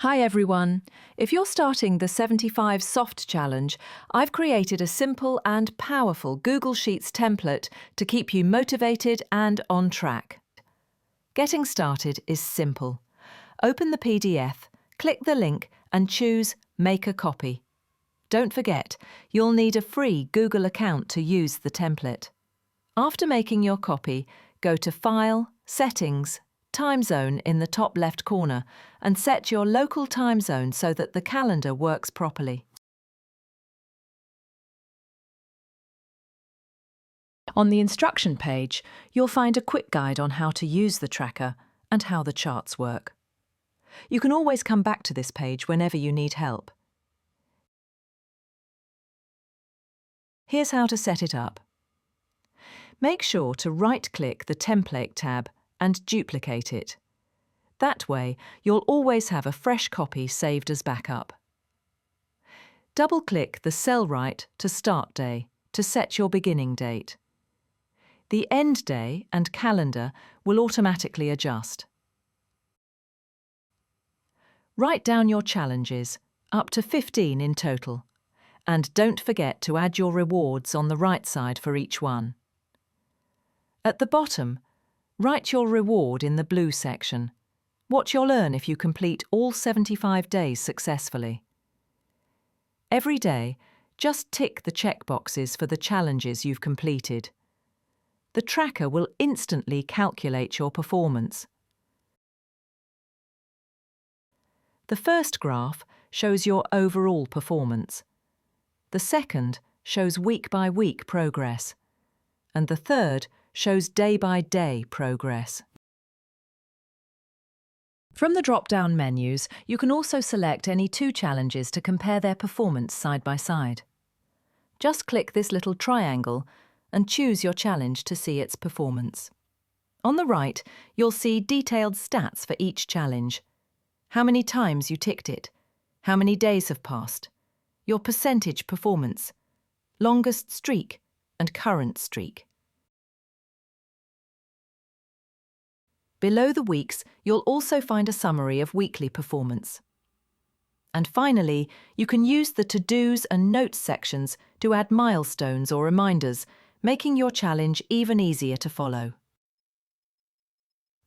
Hi everyone! If you're starting the 75 Soft Challenge, I've created a simple and powerful Google Sheets template to keep you motivated and on track. Getting started is simple. Open the PDF, click the link and choose Make a Copy. Don't forget, you'll need a free Google account to use the template. After making your copy, go to File, Settings, Time Zone in the top left corner and set your local time zone so that the calendar works properly. On the instruction page, you'll find a quick guide on how to use the tracker and how the charts work. You can always come back to this page whenever you need help. Here's how to set it up. Make sure to right-click the Template tab and duplicate it. That way, you'll always have a fresh copy saved as backup. Double-click the cell right to Start Day to set your beginning date. The end day and calendar will automatically adjust. Write down your challenges, up to 15 in total, and don't forget to add your rewards on the right side for each one. At the bottom, write your reward in the blue section, what you'll earn if you complete all 75 days successfully. Every day, just tick the checkboxes for the challenges you've completed. The tracker will instantly calculate your performance. The first graph shows your overall performance. The second shows week-by-week progress. And the third shows day-by-day progress. From the drop-down menus, you can also select any two challenges to compare their performance side by side. Just click this little triangle and choose your challenge to see its performance. On the right, you'll see detailed stats for each challenge. How many times you ticked it, how many days have passed, your percentage performance, longest streak and current streak. Below the weeks, you'll also find a summary of weekly performance. And finally, you can use the to-dos and notes sections to add milestones or reminders, making your challenge even easier to follow.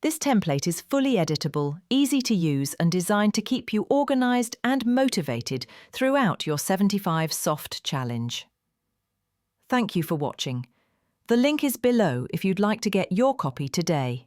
This template is fully editable, easy to use and designed to keep you organised and motivated throughout your 75 Soft Challenge. Thank you for watching. The link is below if you'd like to get your copy today.